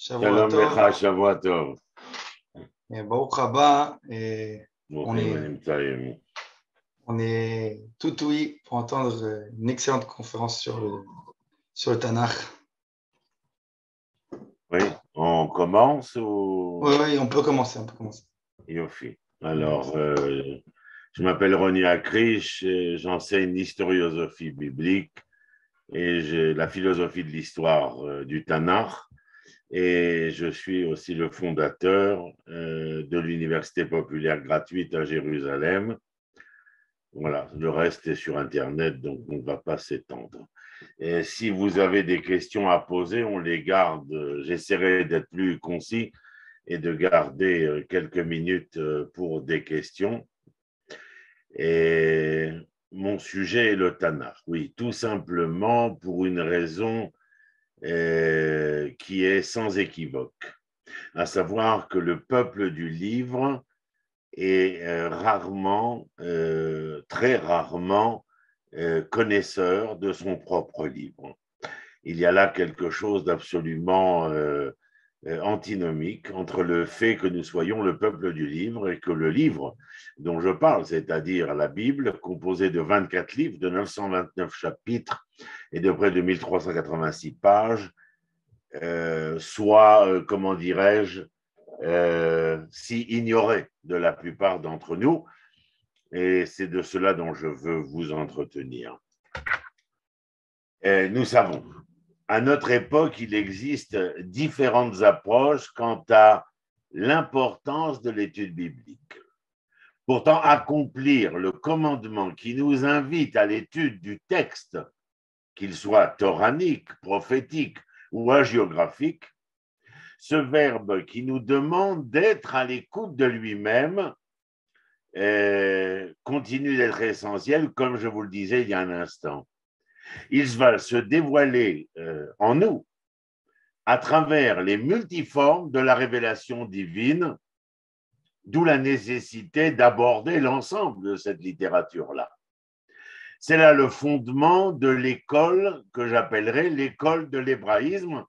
Shavua Shalom Tov Lecha, Shavua Tov. et Baruch Haba. Et on Brouchim est, Animtzaim. on est tout ouïe pour entendre une excellente conférence sur le Tanakh. Oui, on commence Oui, ou... oui, on peut commencer, on peut commencer. Yofi. On peut Alors, commencer. je m'appelle Roni Akrish, et j'enseigne l'historiosophie biblique et j'ai la philosophie de l'histoire du Tanakh. Et je suis aussi le fondateur de l'Université populaire gratuite à Jérusalem. Voilà, le reste est sur Internet, donc on ne va pas s'étendre. Et si vous avez des questions à poser, on les garde. J'essaierai d'être plus concis et de garder quelques minutes pour des questions. Et mon sujet est le Tanakh. Oui, tout simplement pour une raison qui est sans équivoque, à savoir que le peuple du livre est rarement, très rarement, connaisseur de son propre livre. Il y a là quelque chose d'absolument antinomique entre le fait que nous soyons le peuple du livre et que le livre dont je parle, c'est-à-dire la Bible, composée de 24 livres, de 929 chapitres et de près de 1386 pages, soit, comment dirais-je, si ignoré de la plupart d'entre nous. Et c'est de cela dont je veux vous entretenir. Nous savons, à notre époque, il existe différentes approches quant à l'importance de l'étude biblique. Pourtant, accomplir le commandement qui nous invite à l'étude du texte, qu'il soit toranique, prophétique ou hagiographique, ce verbe qui nous demande d'être à l'écoute de lui-même continue d'être essentiel, comme je vous le disais il y a un instant. Il va se dévoiler en nous à travers les multiformes de la révélation divine, d'où la nécessité d'aborder l'ensemble de cette littérature-là. C'est là le fondement de l'école que j'appellerais l'école de l'hébraïsme,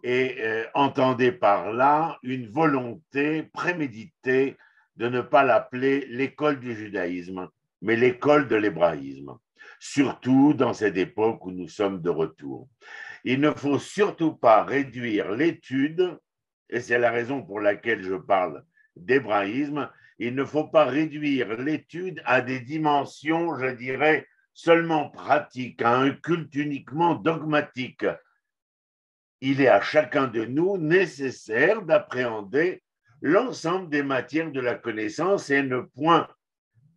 et entendez par là une volonté préméditée de ne pas l'appeler l'école du judaïsme, mais l'école de l'hébraïsme, surtout dans cette époque où nous sommes de retour. Il ne faut surtout pas réduire l'étude, et c'est la raison pour laquelle je parle d'hébraïsme, il ne faut pas réduire l'étude à des dimensions, je dirais, seulement pratiques, à un culte uniquement dogmatique. Il est à chacun de nous nécessaire d'appréhender l'ensemble des matières de la connaissance et ne point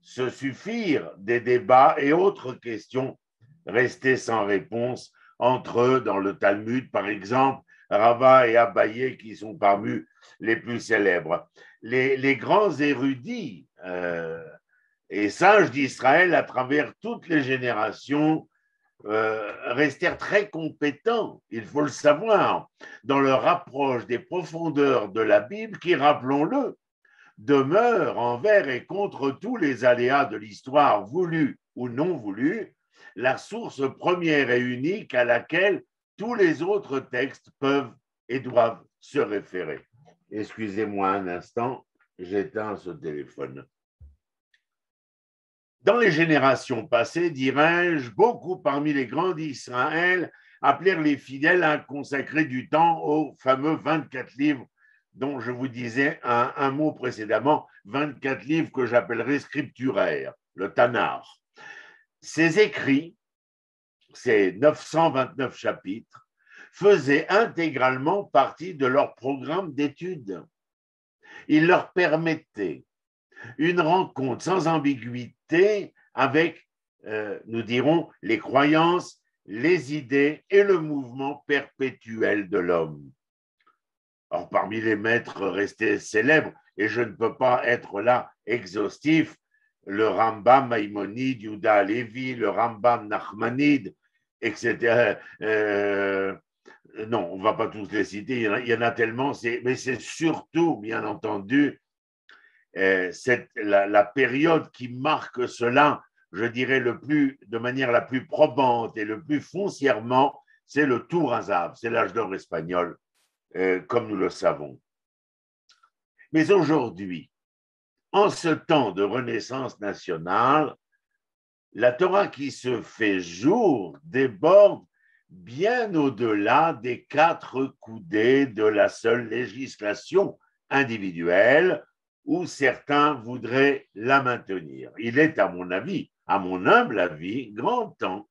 se suffire des débats et autres questions restées sans réponse entre eux dans le Talmud, par exemple, Rava et Abaye qui sont parmi les plus célèbres. Les grands érudits et sages d'Israël à travers toutes les générations restèrent très compétents, il faut le savoir, dans leur approche des profondeurs de la Bible qui, rappelons-le, demeure envers et contre tous les aléas de l'histoire, voulus ou non voulus, la source première et unique à laquelle tous les autres textes peuvent et doivent se référer. Excusez-moi un instant, j'éteins ce téléphone. Dans les générations passées, dirais-je, beaucoup parmi les grands d'Israël appelèrent les fidèles à consacrer du temps aux fameux 24 livres dont je vous disais un mot précédemment, 24 livres que j'appellerais scripturaires, le Tanakh. Ces écrits, ces 929 chapitres, faisaient intégralement partie de leur programme d'études. Ils leur permettaient une rencontre sans ambiguïté avec, nous dirons, les croyances, les idées et le mouvement perpétuel de l'homme. Or, parmi les maîtres restés célèbres, et je ne peux pas être là exhaustif, le Rambam Maïmonide, Yehuda Halevi, le Rambam Nachmanide, etc. Non, on ne va pas tous les citer, il y en a tellement, mais c'est surtout, bien entendu, la période qui marque cela, je dirais de manière la plus probante et le plus foncièrement, c'est le Tour Hazav, c'est l'âge d'or espagnol. comme nous le savons. Mais aujourd'hui, en ce temps de renaissance nationale, la Torah qui se fait jour déborde bien au-delà des 4 coudées de la seule législation individuelle où certains voudraient la maintenir. Il est, à mon avis, à mon humble avis, grand temps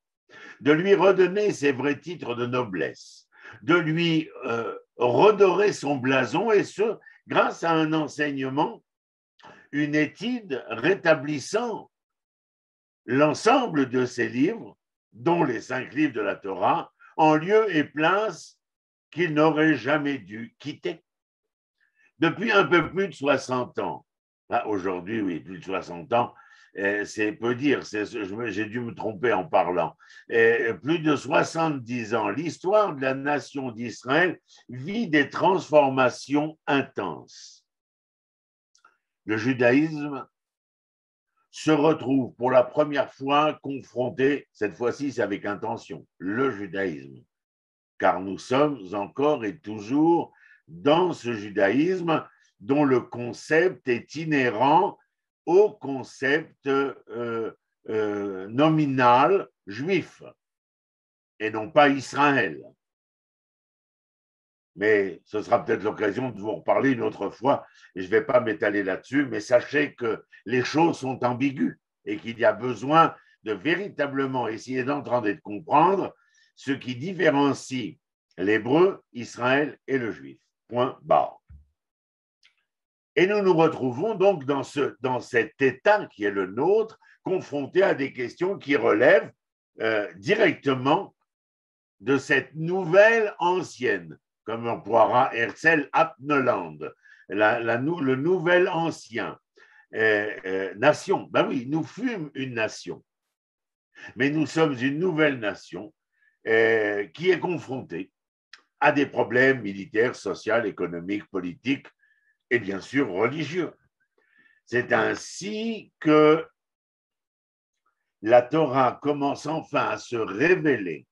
de lui redonner ses vrais titres de noblesse, de lui redorer son blason, et ce, grâce à un enseignement, une étude rétablissant l'ensemble de ces livres, dont les 5 livres de la Torah, en lieu et place qu'ils n'auraient jamais dû quitter. Depuis un peu plus de 60 ans, aujourd'hui, oui, plus de 60 ans, c'est peu dire, j'ai dû me tromper en parlant, plus de 70 ans, l'histoire de la nation d'Israël vit des transformations intenses. Le judaïsme se retrouve pour la première fois confronté, cette fois-ci c'est avec intention, le judaïsme, car nous sommes encore et toujours dans ce judaïsme dont le concept est inhérent au concept nominal juif et non pas Israël. Mais ce sera peut-être l'occasion de vous reparler une autre fois, et je ne vais pas m'étaler là-dessus, mais sachez que les choses sont ambiguës et qu'il y a besoin de véritablement essayer d'entendre et de comprendre ce qui différencie l'hébreu, Israël et le juif. Point barre. Et nous nous retrouvons donc dans cet état qui est le nôtre, confronté à des questions qui relèvent directement de cette nouvelle ancienne, comme on pourra Herzl Apneland, le nouvel ancien, nation. Ben oui, nous fûmes une nation, mais nous sommes une nouvelle nation qui est confrontée à des problèmes militaires, sociaux, économiques, politiques et bien sûr religieux. C'est ainsi que la Torah commence enfin à se révéler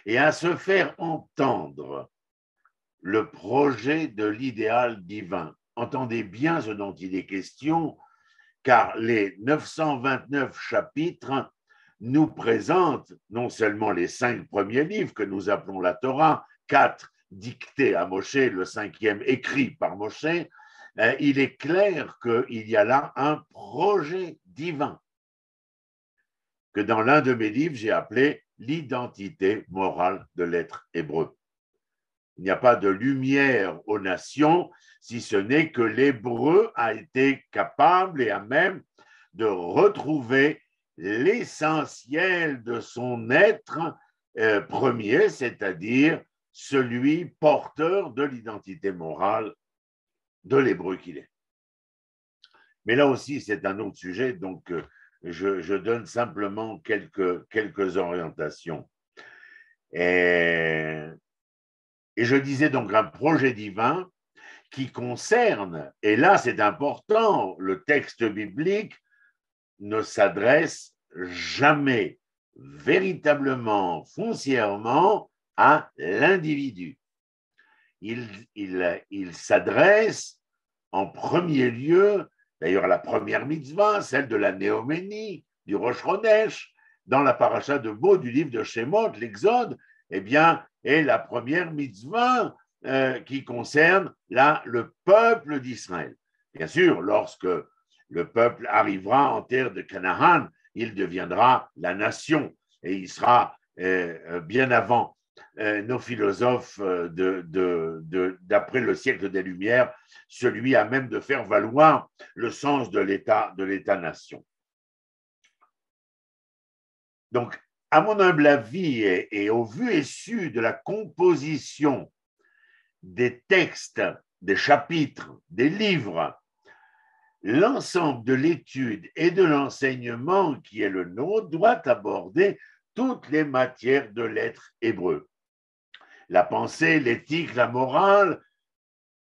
et à se faire entendre le projet de l'idéal divin. Entendez bien ce dont il est question, car les 929 chapitres nous présentent non seulement les 5 premiers livres que nous appelons la Torah, 4 dictés à Moshe, le 5e écrit par Moshe, il est clair qu'il y a là un projet divin que dans l'un de mes livres, j'ai appelé l'identité morale de l'être hébreu. Il n'y a pas de lumière aux nations, si ce n'est que l'hébreu a été capable et à même de retrouver l'essentiel de son être premier, c'est-à-dire celui porteur de l'identité morale de l'hébreu qu'il est. Mais là aussi, c'est un autre sujet, donc je donne simplement quelques orientations. Et je disais donc un projet divin qui concerne, et là c'est important, le texte biblique ne s'adresse jamais véritablement, foncièrement à l'individu. Il s'adresse en premier lieu, d'ailleurs à la première mitzvah, celle de la néoménie, du Rosh Chodesh, dans la paracha de Bo du livre de Shemot, l'Exode, eh bien, est la première mitzvah qui concerne là le peuple d'Israël. Bien sûr, lorsque le peuple arrivera en terre de Canaan, il deviendra la nation et il sera bien avant nos philosophes d'après le siècle des Lumières, celui à même de faire valoir le sens de l'État-nation. Donc, à mon humble avis et au vu et su de la composition des textes, des chapitres, des livres, l'ensemble de l'étude et de l'enseignement qui est le nôtre doit aborder toutes les matières de l'être hébreu. La pensée, l'éthique, la morale,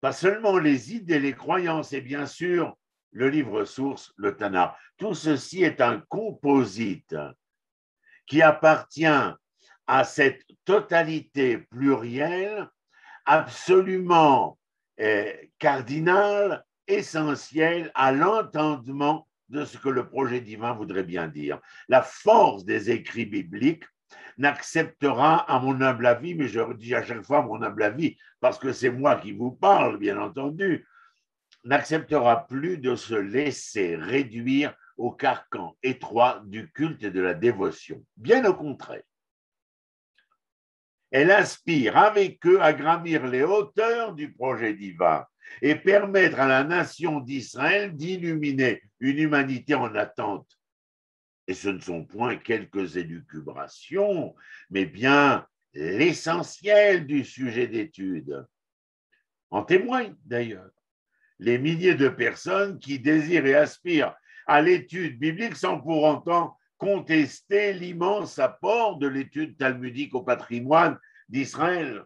pas seulement les idées, les croyances et bien sûr le livre source, le Tanakh. Tout ceci est un composite qui appartient à cette totalité plurielle absolument cardinal, essentiel à l'entendement de ce que le projet divin voudrait bien dire. La force des écrits bibliques n'acceptera, à mon humble avis, mais je dis à chaque fois mon humble avis, parce que c'est moi qui vous parle, bien entendu, n'acceptera plus de se laisser réduire au carcan étroit du culte et de la dévotion. Bien au contraire. Elle aspire avec eux à gravir les hauteurs du projet divin et permettre à la nation d'Israël d'illuminer une humanité en attente. Et ce ne sont point quelques élucubrations, mais bien l'essentiel du sujet d'étude. En témoignent d'ailleurs les milliers de personnes qui désirent et aspirent à l'étude biblique sans pour autant contester l'immense apport de l'étude talmudique au patrimoine d'Israël.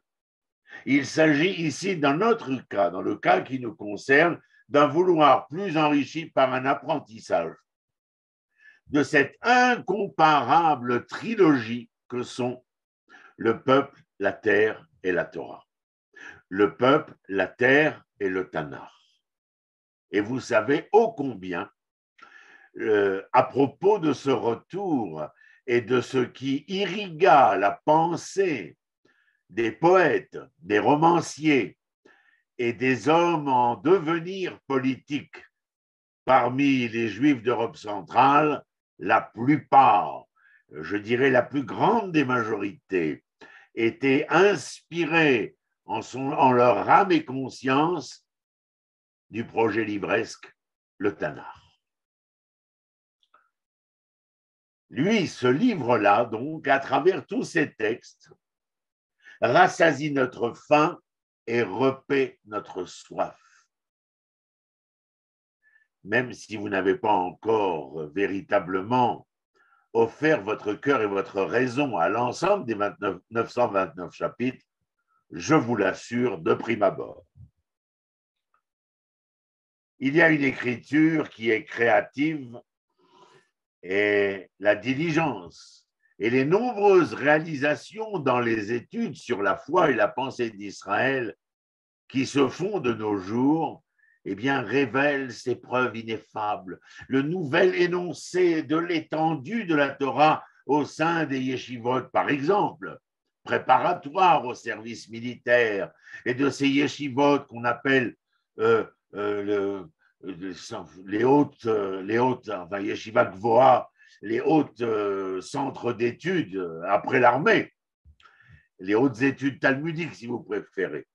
Il s'agit ici, dans notre cas, dans le cas qui nous concerne, d'un vouloir plus enrichi par un apprentissage de cette incomparable trilogie que sont le peuple, la terre et la Torah. Le peuple, la terre et le Tanakh. Et vous savez ô combien, à propos de ce retour et de ce qui irrigua la pensée des poètes, des romanciers et des hommes en devenir politique parmi les Juifs d'Europe centrale, la plupart, je dirais la plus grande des majorités, étaient inspirés en leur âme et conscience du projet livresque, le Tanakh. Lui, ce livre-là, donc, à travers tous ces textes, rassasie notre faim et repaît notre soif. Même si vous n'avez pas encore véritablement offert votre cœur et votre raison à l'ensemble des 929 chapitres, je vous l'assure de prime abord. Il y a une écriture qui est créative et la diligence et les nombreuses réalisations dans les études sur la foi et la pensée d'Israël qui se font de nos jours, eh bien, révèlent ces preuves ineffables. Le nouvel énoncé de l'étendue de la Torah au sein des yeshivot, par exemple, préparatoires au service militaire, et de ces yeshivot qu'on appelle les hautes, enfin, yeshiva gvoha, les hautes centres d'études après l'armée, les hautes études talmudiques, si vous préférez.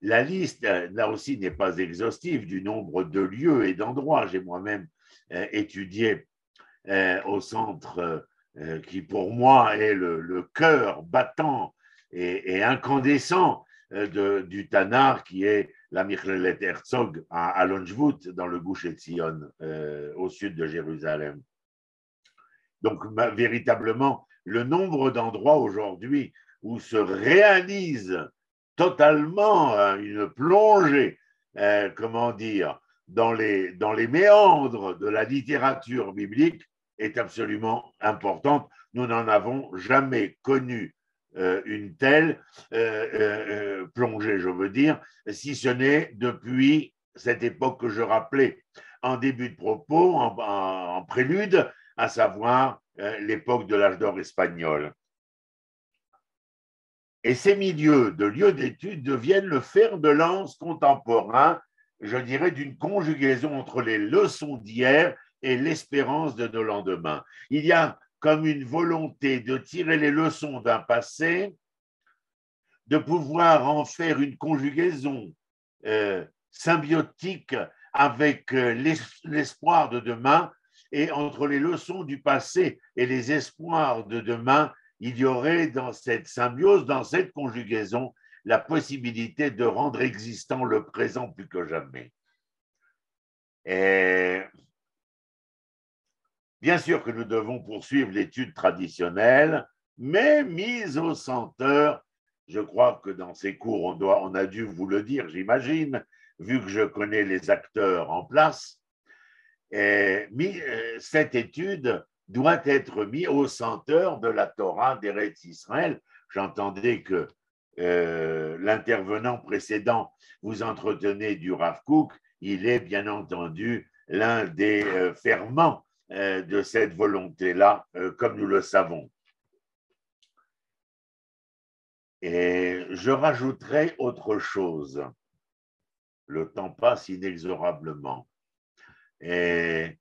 La liste, là aussi, n'est pas exhaustive du nombre de lieux et d'endroits. J'ai moi-même étudié au centre qui, pour moi, est le cœur battant et incandescent du Tanakh, qui est la Michlelet Herzog à Lonjvout, dans le Gush Etzion, au sud de Jérusalem. Donc, véritablement, le nombre d'endroits aujourd'hui où se réalise totalement une plongée, comment dire, dans les méandres de la littérature biblique est absolument importante. Nous n'en avons jamais connu une telle plongée, je veux dire, si ce n'est depuis cette époque que je rappelais en début de propos, en prélude, à savoir l'époque de l'âge d'or espagnol. Et ces milieux de lieux d'études deviennent le fer de lance contemporain, je dirais, d'une conjugaison entre les leçons d'hier et l'espérance de nos lendemains. Il y a comme une volonté de tirer les leçons d'un passé, de pouvoir en faire une conjugaison symbiotique avec l'espoir de demain, et entre les leçons du passé et les espoirs de demain, il y aurait dans cette symbiose, dans cette conjugaison, la possibilité de rendre existant le présent plus que jamais. Et bien sûr que nous devons poursuivre l'étude traditionnelle, mais mise au senteur. Je crois que dans ces cours, on a dû vous le dire, j'imagine, vu que je connais les acteurs en place. Et cette étude doit être mise au senteur de la Torah d'Eretz Israël. J'entendais que l'intervenant précédent vous entretenez du Rav Kook, il est bien entendu l'un des ferments de cette volonté-là, comme nous le savons. Et je rajouterai autre chose. Le temps passe inexorablement. Et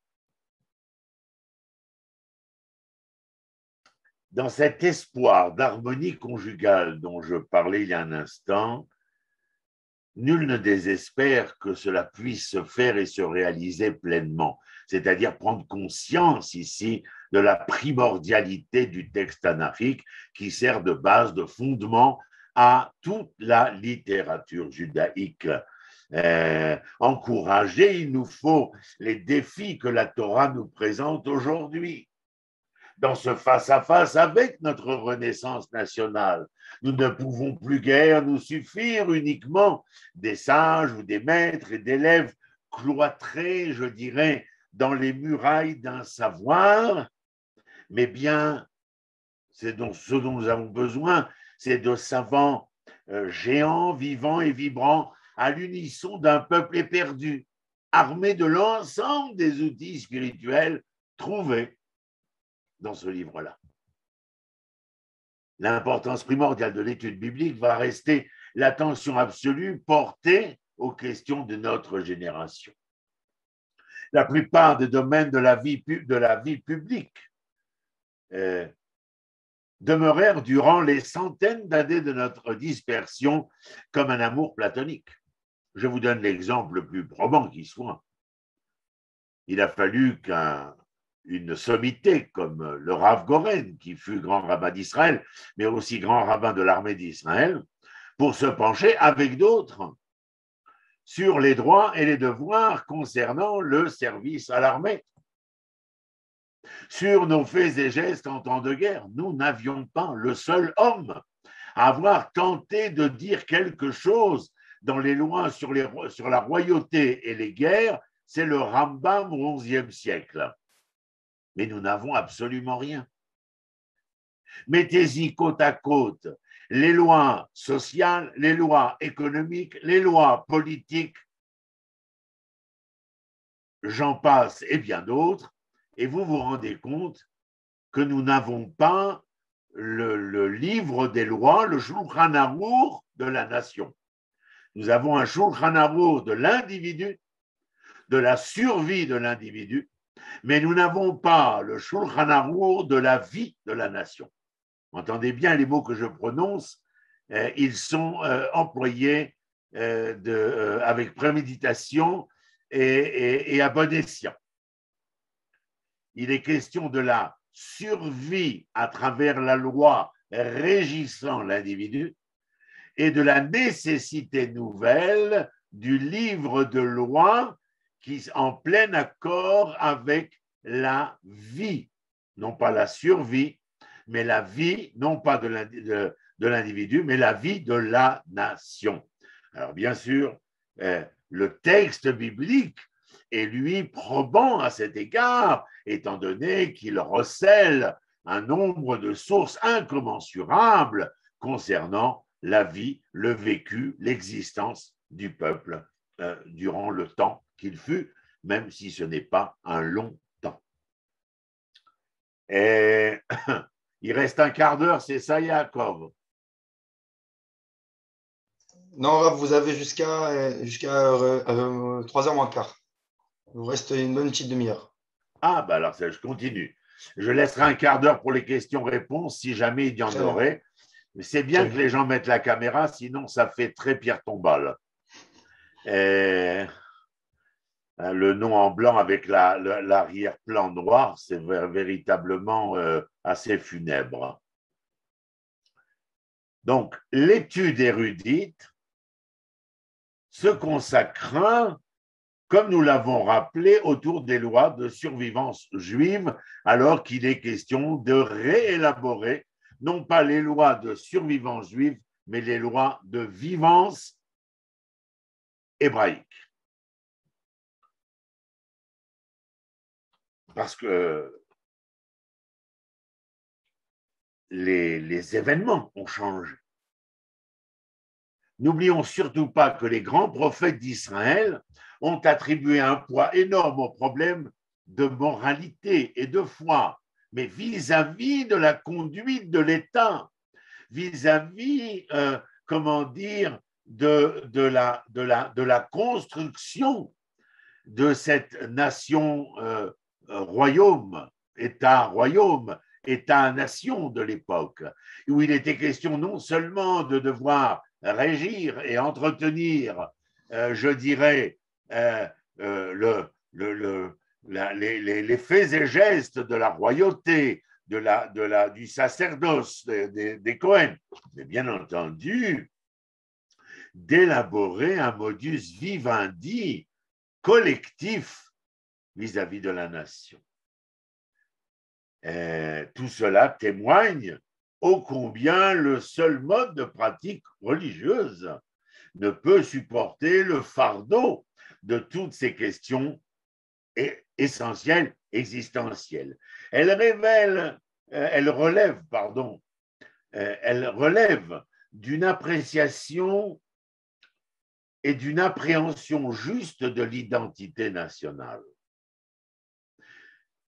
dans cet espoir d'harmonie conjugale dont je parlais il y a un instant, nul ne désespère que cela puisse se faire et se réaliser pleinement, c'est-à-dire prendre conscience ici de la primordialité du texte tanachique qui sert de base, de fondement à toute la littérature judaïque. Encourager, il nous faut les défis que la Torah nous présente aujourd'hui. Dans ce face-à-face avec notre renaissance nationale, nous ne pouvons plus guère nous suffire uniquement des sages ou des maîtres et d'élèves cloîtrés, je dirais, dans les murailles d'un savoir, mais bien, c'est ce dont nous avons besoin, c'est de savants géants, vivants et vibrants, à l'unisson d'un peuple éperdu, armé de l'ensemble des outils spirituels trouvés dans ce livre-là. L'importance primordiale de l'étude biblique va rester l'attention absolue portée aux questions de notre génération. La plupart des domaines de la vie publique demeurèrent durant les centaines d'années de notre dispersion comme un amour platonique. Je vous donne l'exemple le plus probant qui soit. Il a fallu qu'une sommité comme le Rav Goren, qui fut grand rabbin d'Israël, mais aussi grand rabbin de l'armée d'Israël, pour se pencher avec d'autres sur les droits et les devoirs concernant le service à l'armée, sur nos faits et gestes en temps de guerre. Nous n'avions pas le seul homme à avoir tenté de dire quelque chose dans les lois sur la royauté et les guerres, c'est le Rambam au XIe siècle. Mais nous n'avons absolument rien. Mettez-y côte à côte les lois sociales, les lois économiques, les lois politiques, j'en passe et bien d'autres, et vous vous rendez compte que nous n'avons pas le livre des lois, le Shulchan Arour de la nation. Nous avons un Shulchan Arour de l'individu, de la survie de l'individu, mais nous n'avons pas le Shulchan Arour de la vie de la nation. Entendez bien les mots que je prononce, ils sont employés avec préméditation et à bon escient. Il est question de la survie à travers la loi régissant l'individu et de la nécessité nouvelle du livre de loi qui est en plein accord avec la vie, non pas la survie, mais la vie, non pas de l'individu, mais la vie de la nation. Alors bien sûr, le texte biblique est lui probant à cet égard, étant donné qu'il recèle un nombre de sources incommensurables concernant la vie, le vécu, l'existence du peuple durant le temps qu'il fut, même si ce n'est pas un long temps. Et il reste un quart d'heure, c'est ça, Yaakov? Non, vous avez jusqu'à 3h moins quart. Il vous reste une bonne petite demi-heure. Ah, ben alors je continue. Je laisserai un quart d'heure pour les questions-réponses si jamais il y en aurait. Mais c'est bien que les gens mettent la caméra, sinon ça fait très Pierre Tombal. Le nom en blanc avec l'arrière-plan noir, c'est véritablement assez funèbre. Donc, l'étude érudite se consacra, comme nous l'avons rappelé, autour des lois de survivance juive, alors qu'il est question de réélaborer non pas les lois de survivance juive, mais les lois de vivance hébraïque. Parce que les événements ont changé. N'oublions surtout pas que les grands prophètes d'Israël ont attribué un poids énorme au problème de moralité et de foi, mais vis-à-vis de la conduite de l'État, vis-à-vis, comment dire, de la construction de cette nation royaume, État-royaume, État-nation de l'époque, où il était question non seulement de devoir régir et entretenir, je dirais, les faits et gestes de la royauté, du sacerdoce des Cohen, mais bien entendu, d'élaborer un modus vivendi collectif vis-à-vis de la nation. Tout cela témoigne ô combien le seul mode de pratique religieuse ne peut supporter le fardeau de toutes ces questions essentielles, existentielles. Elle relève d'une appréciation et d'une appréhension juste de l'identité nationale.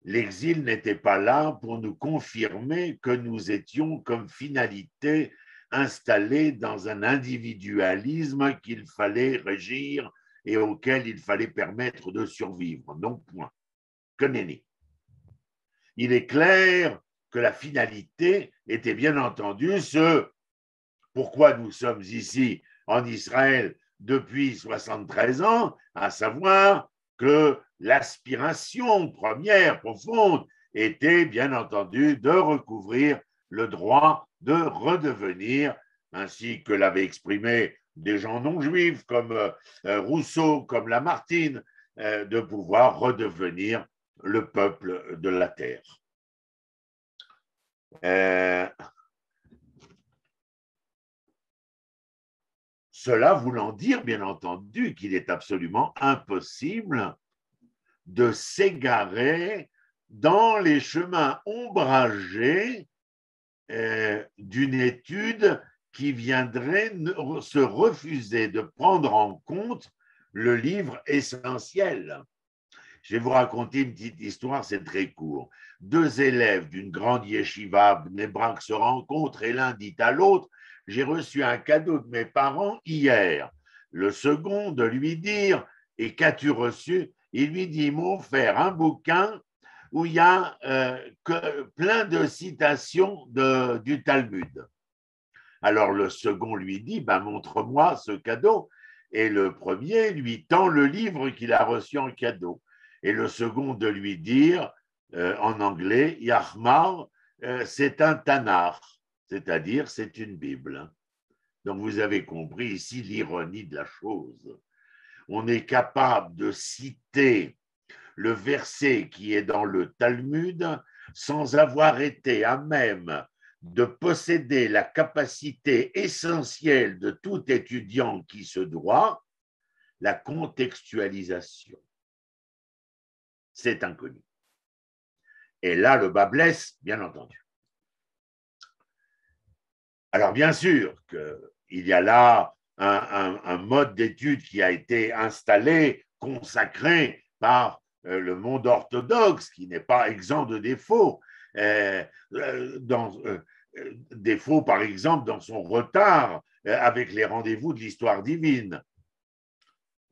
L'exil n'était pas là pour nous confirmer que nous étions comme finalité installés dans un individualisme qu'il fallait régir et auquel il fallait permettre de survivre. Non, point. Que nenni. Il est clair que la finalité était bien entendu ce pourquoi nous sommes ici en Israël depuis 73 ans, à savoir que l'aspiration première, profonde, était bien entendu de recouvrir le droit de redevenir, ainsi que l'avaient exprimé des gens non juifs comme Rousseau, comme Lamartine, de pouvoir redevenir le peuple de la terre. Cela voulant dire, bien entendu, qu'il est absolument impossible de s'égarer dans les chemins ombragés d'une étude qui viendrait se refuser de prendre en compte le livre essentiel. Je vais vous raconter une petite histoire, c'est très court. Deux élèves d'une grande yeshiva Bnei Brak se rencontrent et l'un dit à l'autre: j'ai reçu un cadeau de mes parents hier. Le second de lui dire: et qu'as-tu reçu? Il lui dit: ils m'ont offert un bouquin où il y a plein de citations du Talmud. Alors le second lui dit: ben, montre-moi ce cadeau. Et le premier lui tend le livre qu'il a reçu en cadeau. Et le second de lui dire en anglais: Yahmar, c'est un Tanakh, c'est-à-dire c'est une Bible. Donc vous avez compris ici l'ironie de la chose. On est capable de citer le verset qui est dans le Talmud sans avoir été à même de posséder la capacité essentielle de tout étudiant qui se doit, la contextualisation. C'est inconnu. Et là, le bas blesse, bien entendu. Alors, bien sûr qu'il y a là un mode d'étude qui a été installé, consacré par le monde orthodoxe, qui n'est pas exempt de défauts. Défauts, par exemple, dans son retard avec les rendez-vous de l'histoire divine.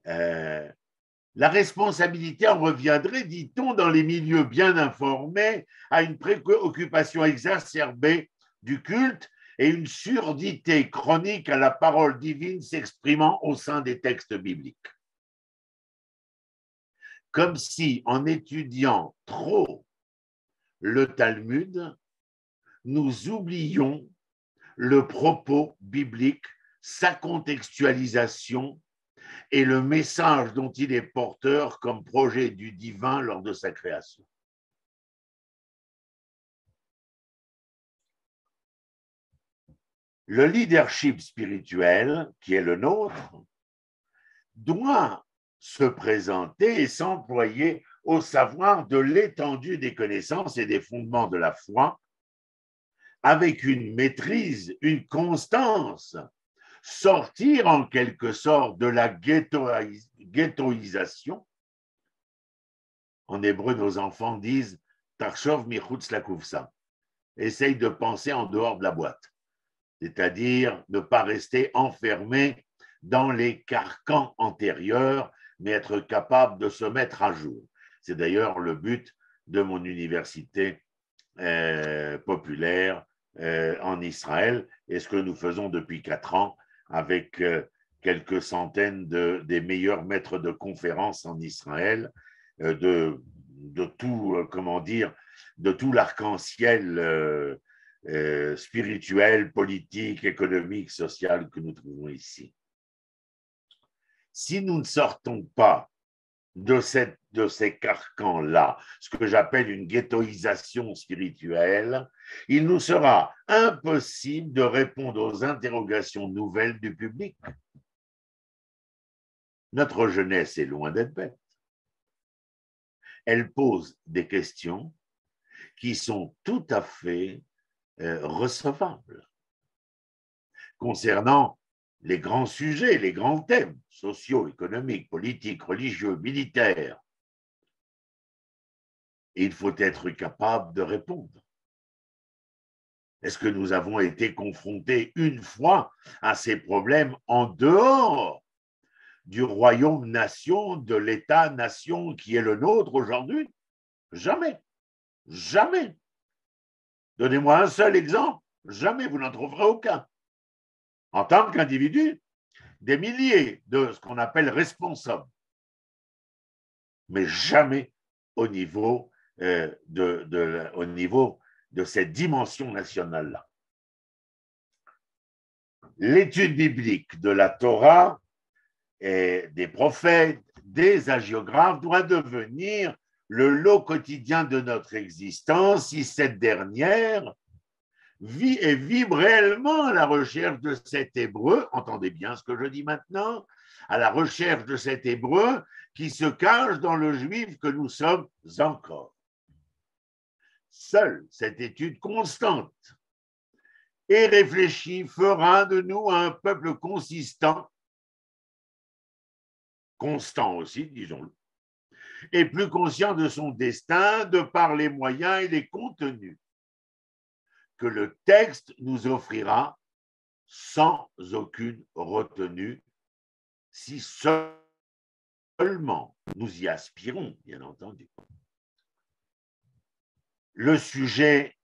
La responsabilité en reviendrait, dit-on, dans les milieux bien informés, à une préoccupation exacerbée du culte et une surdité chronique à la parole divine s'exprimant au sein des textes bibliques. Comme si, en étudiant trop le Talmud, nous oublions le propos biblique, sa contextualisation et le message dont il est porteur comme projet du divin lors de sa création. Le leadership spirituel, qui est le nôtre, doit se présenter et s'employer au savoir de l'étendue des connaissances et des fondements de la foi, avec une maîtrise, une constance, sortir en quelque sorte de la ghettoisation. En hébreu, nos enfants disent « Tarshov michutz la kufsa ». Essaye de penser en dehors de la boîte, c'est-à-dire ne pas rester enfermé dans les carcans antérieurs, mais être capable de se mettre à jour. C'est d'ailleurs le but de mon université populaire en Israël et ce que nous faisons depuis 4 ans avec quelques centaines des meilleurs maîtres de conférences en Israël, de tout, comment dire, de tout l'arc-en-ciel spirituel, politique, économique, social que nous trouvons ici. Si nous ne sortons pas de ces carcans-là, ce que j'appelle une ghettoisation spirituelle, il nous sera impossible de répondre aux interrogations nouvelles du public. Notre jeunesse est loin d'être bête. Elle pose des questions qui sont tout à fait recevables concernant les grands sujets, les grands thèmes sociaux, économiques, politiques, religieux, militaires. Et il faut être capable de répondre. Est-ce que nous avons été confrontés une fois à ces problèmes en dehors du royaume-nation, de l'État-nation qui est le nôtre aujourd'hui? Jamais. Jamais. Donnez-moi un seul exemple. Jamais, vous n'en trouverez aucun. En tant qu'individu, des milliers de ce qu'on appelle responsables, mais jamais au niveau, au niveau de cette dimension nationale-là. L'étude biblique de la Torah et des prophètes, des hagiographes doit devenir le lot quotidien de notre existence si cette dernière vit et vibre réellement à la recherche de cet hébreu, entendez bien ce que je dis maintenant, à la recherche de cet hébreu qui se cache dans le juif que nous sommes encore. Seule cette étude constante et réfléchie fera de nous un peuple consistant, constant aussi, disons-le, et plus conscient de son destin de par les moyens et les contenus que le texte nous offrira sans aucune retenue, si seulement nous y aspirons, bien entendu. Le sujet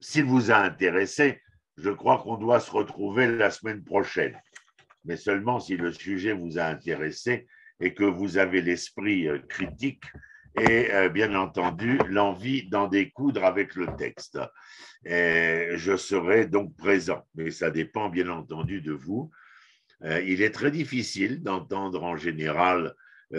s'il vous a intéressé, je crois qu'on doit se retrouver la semaine prochaine, mais seulement si le sujet vous a intéressé et que vous avez l'esprit critique et bien entendu l'envie d'en découdre avec le texte. Et je serai donc présent, mais ça dépend bien entendu de vous. Il est très difficile d'entendre en général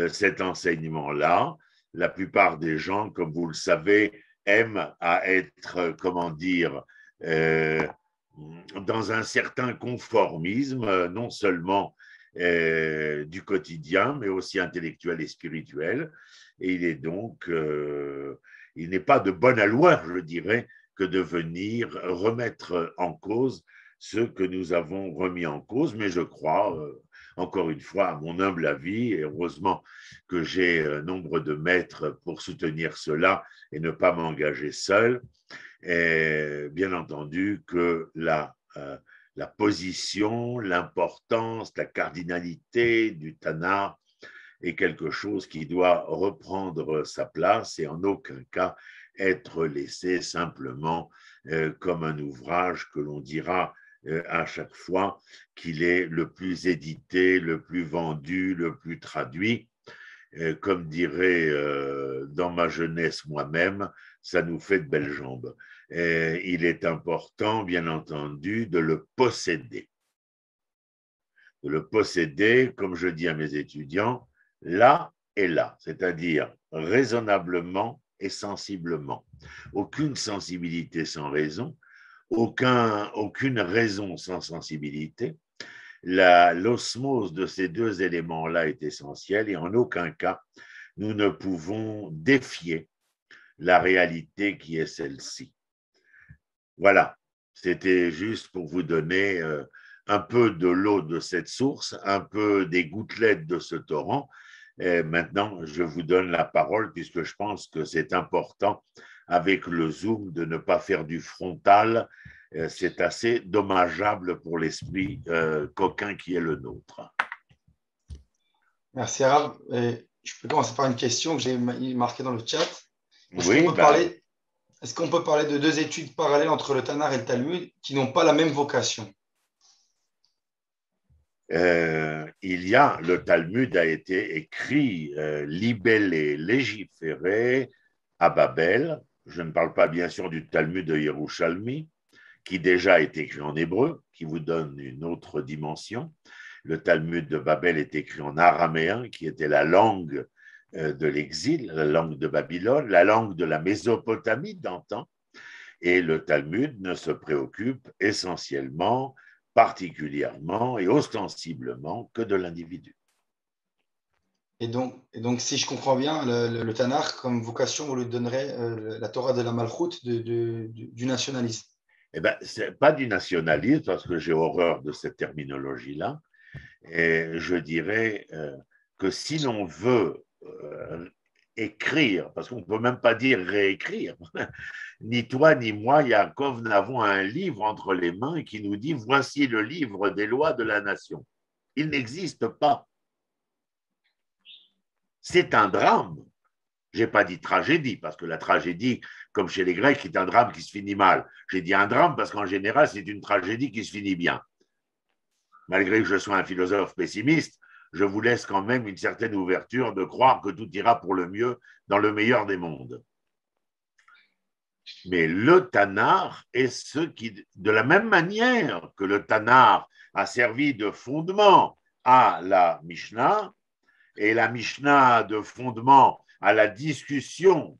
cet enseignement-là. La plupart des gens, comme vous le savez, aiment à être, comment dire, dans un certain conformisme, non seulement du quotidien, mais aussi intellectuel et spirituel. Et il est donc, il n'est pas de bon aloi, je dirais, que de venir remettre en cause ce que nous avons remis en cause, mais je crois, encore une fois, à mon humble avis, et heureusement que j'ai nombre de maîtres pour soutenir cela et ne pas m'engager seul, et bien entendu que la position, l'importance, la cardinalité du Tanakh est quelque chose qui doit reprendre sa place et en aucun cas être laissé simplement comme un ouvrage que l'on dira à chaque fois qu'il est le plus édité, le plus vendu, le plus traduit. Comme dirait dans ma jeunesse moi-même, ça nous fait de belles jambes. Il est important, bien entendu, de le posséder. De le posséder, comme je dis à mes étudiants, là et là, c'est-à-dire raisonnablement et sensiblement. Aucune sensibilité sans raison, aucune raison sans sensibilité. L'osmose de ces deux éléments-là est essentielle et en aucun cas, nous ne pouvons défier la réalité qui est celle-ci. Voilà, C'était juste pour vous donner un peu de l'eau de cette source, un peu des gouttelettes de ce torrent. Et maintenant, je vous donne la parole puisque je pense que c'est important avec le Zoom de ne pas faire du frontal. C'est assez dommageable pour l'esprit coquin qui est le nôtre. Merci, Arabe. Je peux commencer par une question que j'ai marquée dans le chat. Est-ce qu'on Oui, peut parler, est-ce qu'on peut parler de deux études parallèles entre le Tanakh et le Talmud qui n'ont pas la même vocation? le Talmud a été écrit, libellé, légiféré à Babel. Je ne parle pas bien sûr du Talmud de Yerushalmi, qui déjà est écrit en hébreu, qui vous donne une autre dimension. Le Talmud de Babel est écrit en araméen, qui était la langue de l'exil, la langue de Babylone, la langue de la Mésopotamie d'antan. Et le Talmud ne se préoccupe essentiellement, particulièrement et ostensiblement que de l'individu. Et donc, si je comprends bien, le Tanakh, comme vocation, vous lui donnerez la Torah de la Malchoute du nationalisme. Eh bien, ce n'est pas du nationalisme, parce que j'ai horreur de cette terminologie-là. Et je dirais que si l'on veut écrire, parce qu'on ne peut même pas dire réécrire, ni toi ni moi, Yaakov, n'avons un livre entre les mains qui nous dit voici le livre des lois de la nation. Il n'existe pas. C'est un drame. Je n'ai pas dit tragédie, parce que la tragédie, comme chez les Grecs, est un drame qui se finit mal. J'ai dit un drame parce qu'en général, c'est une tragédie qui se finit bien. Malgré que je sois un philosophe pessimiste, je vous laisse quand même une certaine ouverture de croire que tout ira pour le mieux dans le meilleur des mondes. Mais le Tanakh est ce qui, de la même manière que le Tanakh a servi de fondement à la Mishnah, et la Mishnah de fondement à la discussion,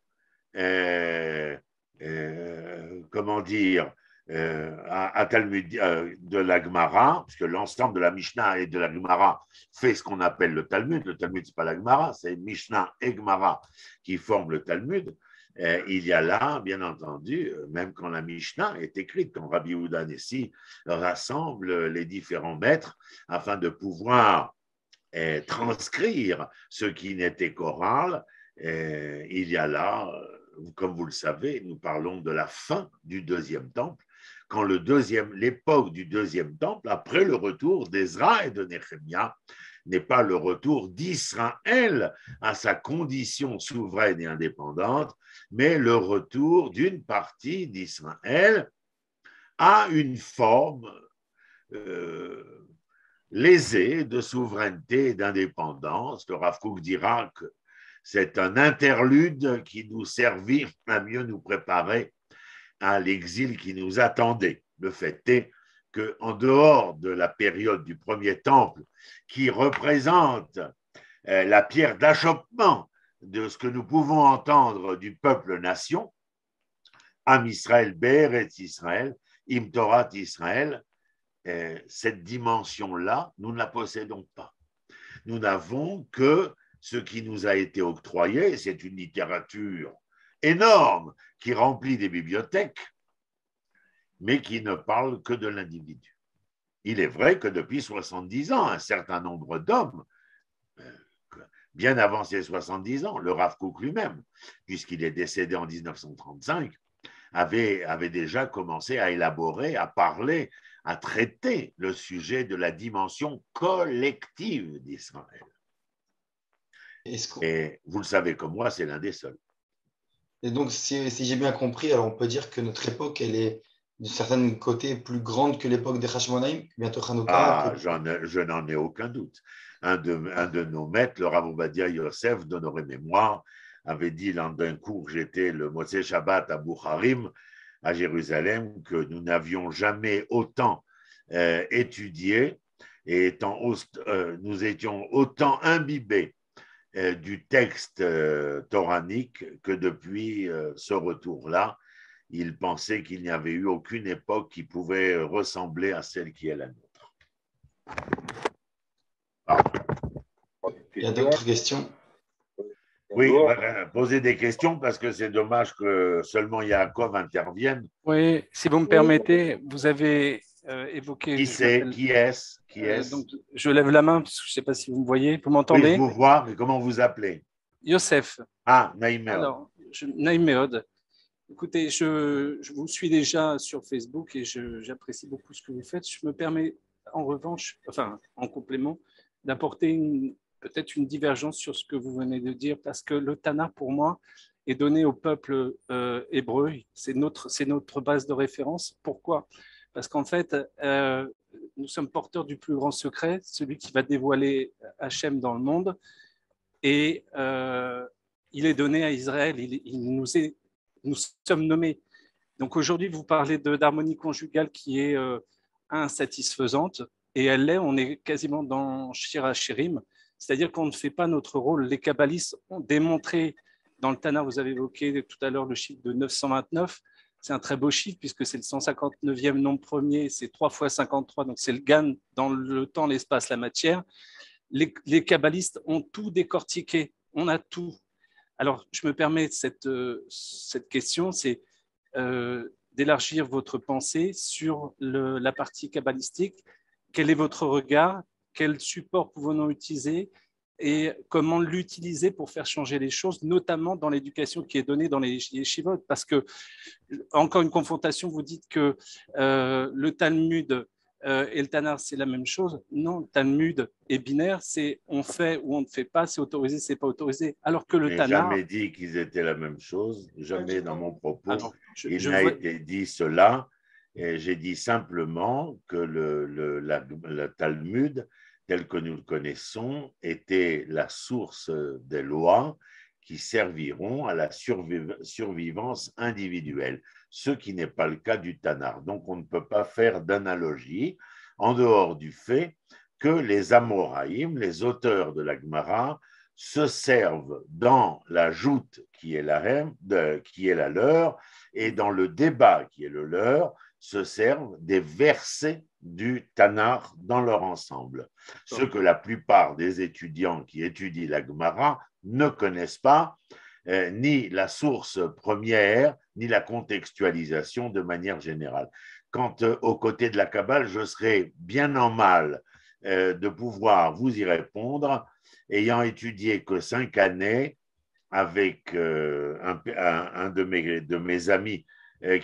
comment dire, à Talmud, de la Gemara, parce que l'ensemble de la Mishnah et de la Gemara fait ce qu'on appelle le Talmud. Le Talmud, ce n'est pas la Gemara, c'est Mishnah et Gemara qui forment le Talmud. Il y a là, bien entendu, même quand la Mishnah est écrite, quand Rabbi Yehuda Nessi rassemble les différents maîtres afin de pouvoir transcrire ce qui n'était qu'oral, il y a là, comme vous le savez, nous parlons de la fin du deuxième temple, quand l'époque du deuxième temple, après le retour d'Ezra et de Néhémia, n'est pas le retour d'Israël à sa condition souveraine et indépendante, mais le retour d'une partie d'Israël à une forme lésée de souveraineté et d'indépendance. Le Rav Kook dira que c'est un interlude qui nous servit à mieux nous préparer à l'exil qui nous attendait. Le fait est qu'en dehors de la période du premier temple, qui représente la pierre d'achoppement de ce que nous pouvons entendre du peuple-nation, Am Israël, Be'eretz Israël, Im Torat Israël, cette dimension-là, nous ne la possédons pas. Nous n'avons que ce qui nous a été octroyé, c'est une littérature énorme qui remplit des bibliothèques, mais qui ne parle que de l'individu. Il est vrai que depuis 70 ans, un certain nombre d'hommes, bien avant ces 70 ans, le Rav Kook lui-même, puisqu'il est décédé en 1935, avait déjà commencé à élaborer, à parler, à traiter le sujet de la dimension collective d'Israël. Et vous le savez comme moi, c'est l'un des seuls. Et donc, si j'ai bien compris, alors on peut dire que notre époque, elle est d'un certain côté plus grande que l'époque des Hashmonaïm, bientôt Hanouka. Je n'en ai aucun doute. Un de nos maîtres, le Rav Ovadia Yosef, d'honoré mémoire, avait dit lors d'un cours, j'étais le Motzei Shabbat à Boucharim, à Jérusalem, que nous n'avions jamais autant étudié et nous étions autant imbibés du texte toranique que depuis ce retour-là. Il pensait qu'il n'y avait eu aucune époque qui pouvait ressembler à celle qui est la nôtre. Il y a d'autres questions? Oui, Bonjour. posez des questions parce que c'est dommage que seulement Yaakov intervienne. Oui, si vous me permettez, vous avez évoqué. Qui c'est? Qui est-ce? Qui est-ce? Donc, je lève la main parce que je ne sais pas si vous me voyez. Vous Oui, m'entendez? je vous vois, mais comment vous appelez? Youssef. Ah, Naïm Meod. Alors, Naïm Meod. Écoutez, je vous suis déjà sur Facebook et j'apprécie beaucoup ce que vous faites. Je me permets, en revanche, enfin, en complément, d'apporter peut-être une divergence sur ce que vous venez de dire, parce que le Tanakh, pour moi, est donné au peuple hébreu. C'est notre base de référence. Pourquoi? Parce qu'en fait, nous sommes porteurs du plus grand secret, celui qui va dévoiler Hachem dans le monde. Et il est donné à Israël. Nous sommes nommés. Donc aujourd'hui, vous parlez d'harmonie conjugale qui est insatisfaisante, et elle l'est. On est quasiment dans Shir HaShirim, c'est-à-dire qu'on ne fait pas notre rôle. Les kabbalistes ont démontré dans le Tanakh, vous avez évoqué tout à l'heure le chiffre de 929. C'est un très beau chiffre puisque c'est le 159e nombre premier, c'est 3 fois 53, donc c'est le Gan dans le temps, l'espace, la matière. Les kabbalistes ont tout décortiqué, on a tout. Alors, je me permets cette question, c'est d'élargir votre pensée sur la partie kabbalistique. Quel est votre regard? Quel support pouvons-nous utiliser? Et comment l'utiliser pour faire changer les choses, notamment dans l'éducation qui est donnée dans les yeshivot? Parce que, encore une confrontation, vous dites que le Talmud et le Tanakh, c'est la même chose. Non, le Talmud est binaire, c'est on fait ou on ne fait pas, c'est autorisé, c'est pas autorisé. Alors que le Je n'ai Tanakh… jamais dit qu'ils étaient la même chose, jamais dans mon propos. Alors, Il n'a été dit cela. Et j'ai dit simplement que le Talmud, tel que nous le connaissons, était la source des lois qui serviront à la survivance individuelle, ce qui n'est pas le cas du Tanakh. Donc, on ne peut pas faire d'analogie en dehors du fait que les Amoraïm, les auteurs de la Gemara, se servent dans la joute qui est la leur et dans le débat qui est le leur, se servent des versets du Tanakh dans leur ensemble. Ce que la plupart des étudiants qui étudient la Gemara ne connaissent pas, ni la source première, ni la contextualisation de manière générale. Quant aux côtés de la Kabbale, je serais bien en mal de pouvoir vous y répondre, ayant étudié que 5 années avec un de mes amis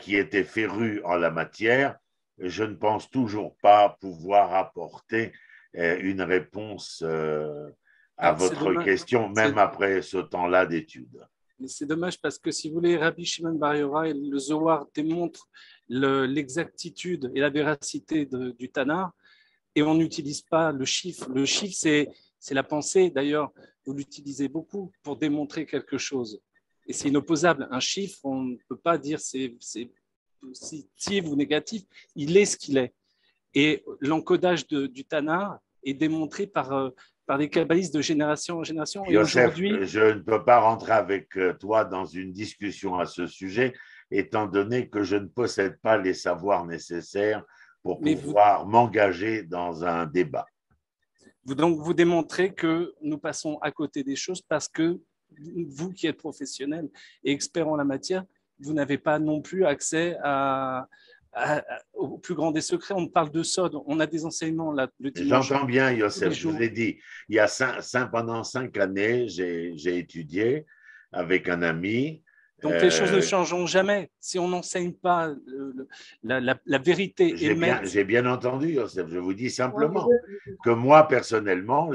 qui était féru en la matière, je ne pense toujours pas pouvoir apporter une réponse à votre question, même après ce temps-là d'études. Mais c'est dommage parce que si vous voulez, Rabbi Shimon Bar Yochai et le Zohar démontrent l'exactitude et la véracité du Tanakh, et on n'utilise pas le chiffre. Le chiffre, c'est la pensée. D'ailleurs, vous l'utilisez beaucoup pour démontrer quelque chose. Et c'est inopposable. Un chiffre, on ne peut pas dire c'est positif ou négatif. Il est ce qu'il est. Et l'encodage du Tanakh est démontré par des kabbalistes de génération en génération. Et Youssef, je ne peux pas rentrer avec toi dans une discussion à ce sujet, étant donné que je ne possède pas les savoirs nécessaires pour pouvoir m'engager dans un débat. Donc, vous démontrez que nous passons à côté des choses parce que vous qui êtes professionnel et expert en la matière, vous n'avez pas non plus accès au plus grand des secrets. On parle de Sod, on a des enseignements là, le dimanche. J'entends bien, Youssef, je vous ai dit, il y a pendant 5 années, j'ai étudié avec un ami. Donc, les choses ne changeront jamais si on n'enseigne pas la vérité. J'ai bien entendu, Youssef. Je vous dis simplement que moi, personnellement,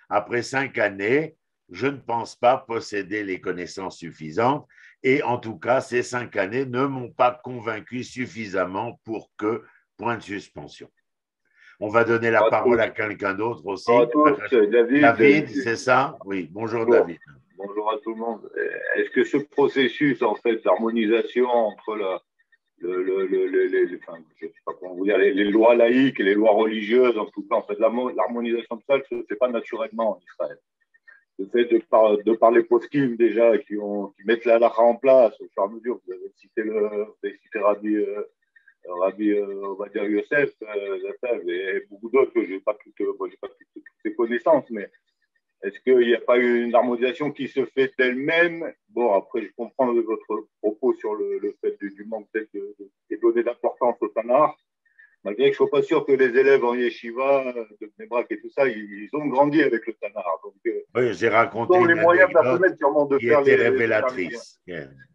après 5 années, je ne pense pas posséder les connaissances suffisantes. Et en tout cas, ces 5 années ne m'ont pas convaincu suffisamment pour que, point de suspension. On va donner la parole à quelqu'un d'autre aussi. David, c'est ça? Oui, bonjour David. Bonjour à tout le monde. Est-ce que ce processus, en fait, d'harmonisation entre je sais pas comment vous dire, les lois laïques et les lois religieuses, en tout cas, en fait, l'harmonisation de ça ne se fait pas naturellement en Israël. Le fait de par les poskim déjà qui mettent la halakha en place au fur et à mesure, vous avez cité Rabbi on va dire Youssef, et beaucoup d'autres que je n'ai pas toutes ces connaissances, mais Est-ce qu'il n'y a pas une harmonisation qui se fait d'elle-même? Bon, après, je comprends votre propos sur le fait du manque peut-être de donner d'importance au Tanakh, malgré que je ne sois pas sûr que les élèves en yeshiva, de Bnei et tout ça, ils ont grandi avec le Tanakh. Donc, Oui, j'ai ils raconté ont les une moyens anecdote personnels sûrement de qui faire était de faire les liens. révélatrice.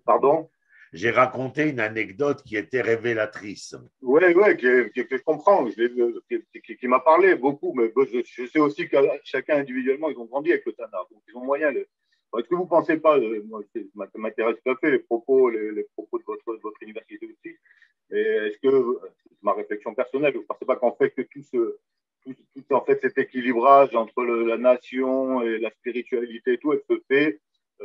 Pardon? J'ai raconté une anecdote qui était révélatrice. Oui, que je comprends, qui m'a parlé beaucoup, mais je sais aussi que chacun individuellement, ils ont grandi avec le Tanakh, donc ils ont moyen. Est-ce que vous ne pensez pas, moi, ça m'intéresse tout à fait, les propos de votre université aussi, et est-ce que, c'est ma réflexion personnelle, vous ne pensez pas qu'en fait, que tout en fait, cet équilibrage entre la nation et la spiritualité et tout, elle se fait, je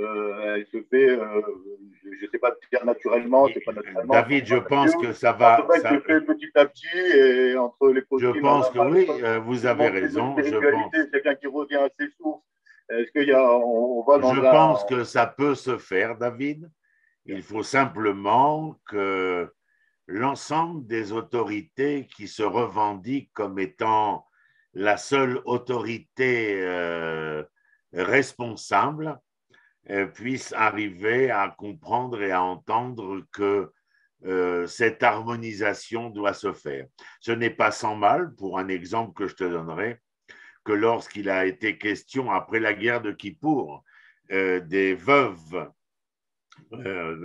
ne sais pas dire naturellement, c'est pas naturellement. David, je pense que ça En va. fait, se fait petit à petit et entre les Je postes, pense que oui, vous avez de raison. spiritualité, quelqu'un qui revient à ses sources. Est-ce qu'il y a, on va dans Je pense que ça peut se faire, David. Il faut simplement que l'ensemble des autorités qui se revendiquent comme étant la seule autorité responsable puissent arriver à comprendre et à entendre que cette harmonisation doit se faire. Ce n'est pas sans mal, pour un exemple que je te donnerai, que lorsqu'il a été question, après la guerre de Kippour, des veuves,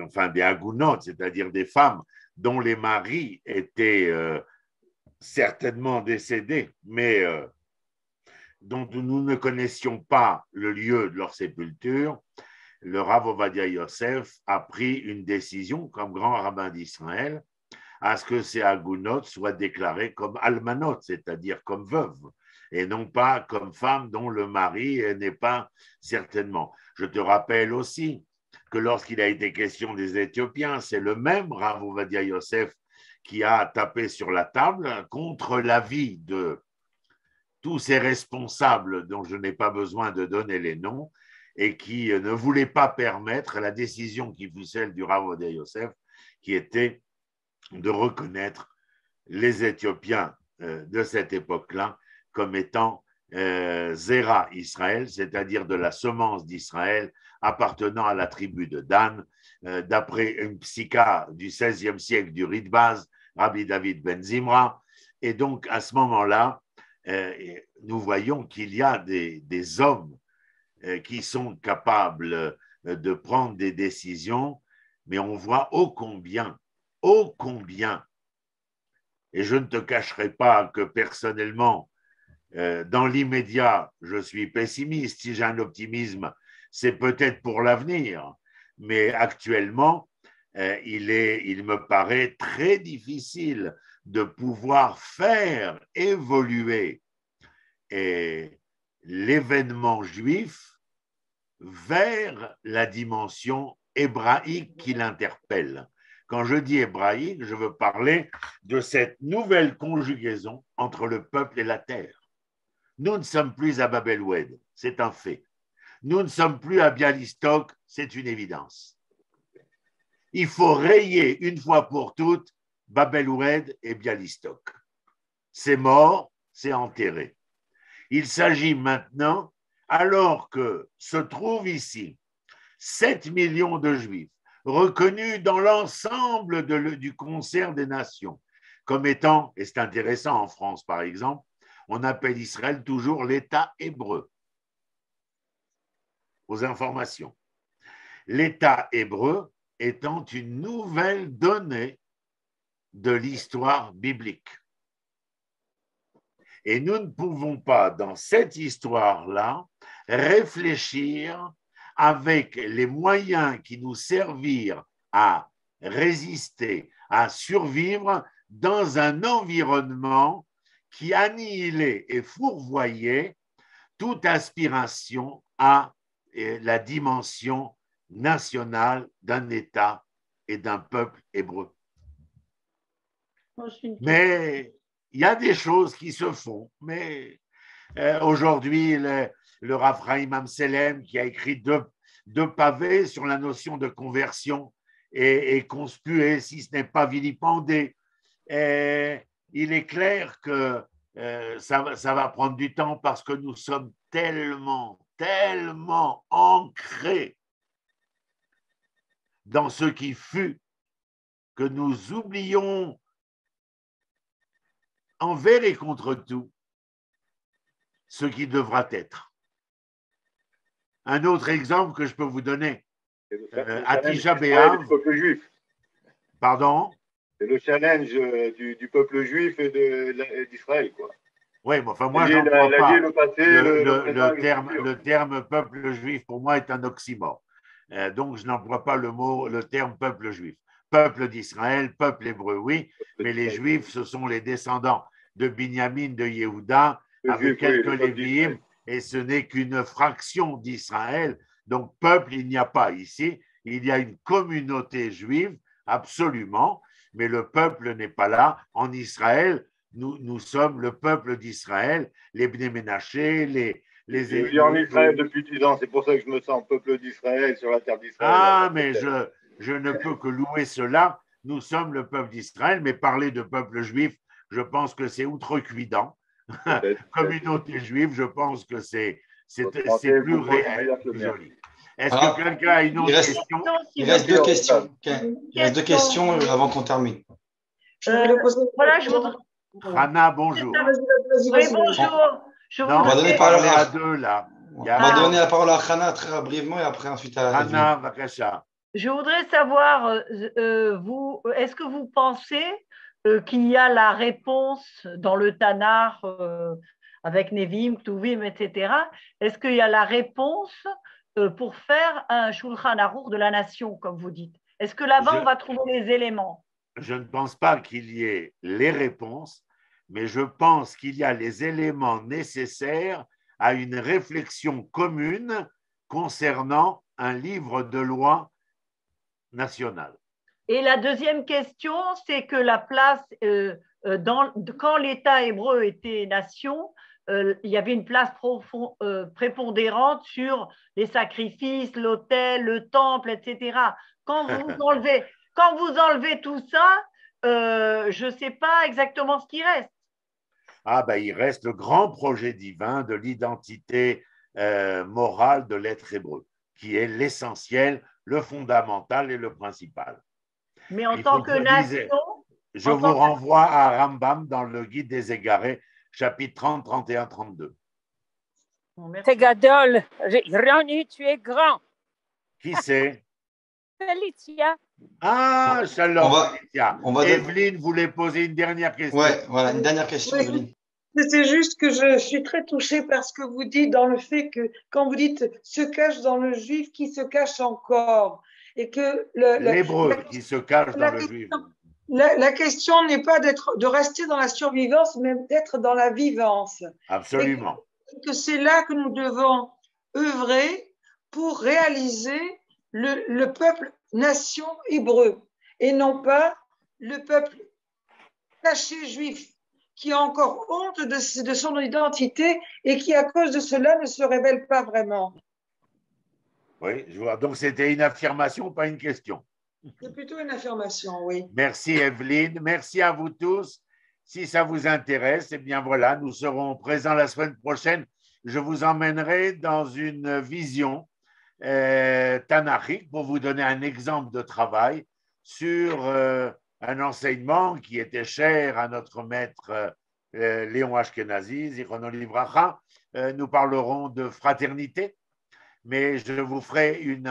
enfin des agounotes, c'est-à-dire des femmes dont les maris étaient certainement décédés, mais dont nous ne connaissions pas le lieu de leur sépulture, le Rav Ovadia Yosef a pris une décision comme grand rabbin d'Israël à ce que ces agounotes soient déclarées comme almanotes, c'est-à-dire comme veuves, et non pas comme femmes dont le mari n'est pas certainement. Je te rappelle aussi que lorsqu'il a été question des Éthiopiens, c'est le même Rav Ovadia Yosef qui a tapé sur la table contre l'avis de tous ces responsables dont je n'ai pas besoin de donner les noms et qui ne voulaient pas permettre la décision qui fut celle du Rav Ovadia Yosef, qui était de reconnaître les Éthiopiens de cette époque-là comme étant Zera Israël, c'est-à-dire de la semence d'Israël appartenant à la tribu de Dan, d'après une psycha du XVIe siècle du Ritbaz, Rabbi David Ben Zimra. Et donc, à ce moment-là, nous voyons qu'il y a des hommes qui sont capables de prendre des décisions, mais on voit ô combien, et je ne te cacherai pas que personnellement, dans l'immédiat, je suis pessimiste. Si j'ai un optimisme, c'est peut-être pour l'avenir, mais actuellement, il me paraît très difficile de pouvoir faire évoluer l'événement juif vers la dimension hébraïque qui l'interpelle. Quand je dis hébraïque, je veux parler de cette nouvelle conjugaison entre le peuple et la terre. Nous ne sommes plus à Babel Oued, c'est un fait. Nous ne sommes plus à Bialystok, c'est une évidence. Il faut rayer une fois pour toutes Babel Oued et Bialystok. C'est mort, c'est enterré. Il s'agit maintenant, alors que se trouvent ici 7 millions de Juifs, reconnus dans l'ensemble du concert des nations, comme étant, et c'est intéressant en France par exemple, on appelle Israël toujours l'État hébreu. Aux informations. L'État hébreu étant une nouvelle donnée de l'histoire biblique. Et nous ne pouvons pas, dans cette histoire-là, réfléchir avec les moyens qui nous servirent à résister, à survivre dans un environnement qui annihilait et fourvoyait toute aspiration à la dimension nationale d'un État et d'un peuple hébreu. Mais il y a des choses qui se font, mais aujourd'hui, le Rav Chaim Amselem, qui a écrit deux pavés sur la notion de conversion, est conspué, si ce n'est pas vilipendé. Il est clair que ça va prendre du temps parce que nous sommes tellement tellement ancrés dans ce qui fut que nous oublions envers et contre tout ce qui devra être. Un autre exemple que je peux vous donner, à Tisha B'Av, du peuple juif. Pardon? C'est le challenge du peuple juif et d'Israël, quoi. Oui, mais enfin, moi, je n'emploie pas. Le passé, Le terme peuple juif, pour moi, est un oxymore. Donc, je n'emploie pas le terme peuple juif. Peuple d'Israël, peuple hébreu, oui, mais les juifs, ce sont les descendants de Binyamin, de Yehuda, avec quelques Lévi'im, et ce n'est qu'une fraction d'Israël. Donc, peuple, il n'y a pas ici. Il y a une communauté juive, absolument, mais le peuple n'est pas là. En Israël, nous sommes le peuple d'Israël, les Bnei Ménaché, les je vis en Israël depuis 10 ans, c'est pour ça que je me sens peuple d'Israël sur la terre d'Israël. Ah, mais je ne peux que louer cela. Nous sommes le peuple d'Israël, mais parler de peuple juif, je pense que c'est outrecuidant. Communauté juive, je pense que c'est plus réel, plus joli. Est-ce que quelqu'un a une autre question? Il reste deux questions. Il reste deux questions avant qu'on termine. Voilà, je voudrais. Hannah, bonjour. Oui, bonjour. On va donner parler à deux là. On va donner la parole à Hannah très brièvement et après ensuite à Hannah, Vakasha. Je voudrais savoir, est-ce que vous pensez qu'il y a la réponse dans le Tanar avec Nevim, Ktuvim, etc. Est-ce qu'il y a la réponse pour faire un Shulchan Aruch de la nation, comme vous dites? Est-ce que là-bas, on va trouver les éléments? Je ne pense pas qu'il y ait les réponses, mais je pense qu'il y a les éléments nécessaires à une réflexion commune concernant un livre de loi national. Et la deuxième question, c'est que la place, quand l'État hébreu était nation, il y avait une place prépondérante sur les sacrifices, l'autel, le temple, etc. Quand vous enlevez tout ça, je ne sais pas exactement ce qui reste. Ah ben, il reste le grand projet divin de l'identité morale de l'être hébreu, qui est l'essentiel, le fondamental et le principal. Mais en tant que nation… Je vous renvoie à Rambam dans le Guide des Égarés, chapitre 30, 31, 32. C'est Gadol. Rani, tu es grand. Qui c'est? Félicia. Ah, shalom, Félicia. Evelyne voulait poser une dernière question. Oui, voilà, une dernière question, Evelyne. C'est juste que je suis très touchée par ce que vous dites dans le fait que, quand vous dites se cache dans le juif qui se cache encore, et que l'hébreu qui se cache dans le juif. La question n'est pas de rester dans la survivance, mais d'être dans la vivance. Absolument. Et que c'est là que nous devons œuvrer pour réaliser le peuple nation hébreu, et non pas le peuple caché juif, qui a encore honte de son identité et qui, à cause de cela, ne se révèle pas vraiment. Oui, je vois. Donc, c'était une affirmation, pas une question. C'est plutôt une affirmation, oui. Merci, Evelyne. Merci à vous tous. Si ça vous intéresse, eh bien voilà, nous serons présents la semaine prochaine. Je vous emmènerai dans une vision tanachique pour vous donner un exemple de travail sur un enseignement qui était cher à notre maître Léon Ashkenazi, Zichrono Livracha. Nous parlerons de fraternité, mais je vous ferai une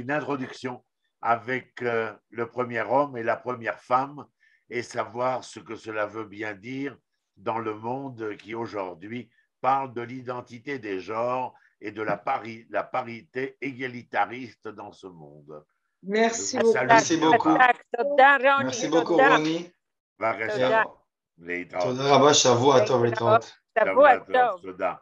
introduction avec le premier homme et la première femme et savoir ce que cela veut bien dire dans le monde qui aujourd'hui parle de l'identité des genres et de la parité égalitariste dans ce monde. Merci beaucoup. Merci beaucoup. Merci beaucoup, Ronnie. Bye. תודה רבה, שבוע טוב להתראות. שבוע טוב, תודה.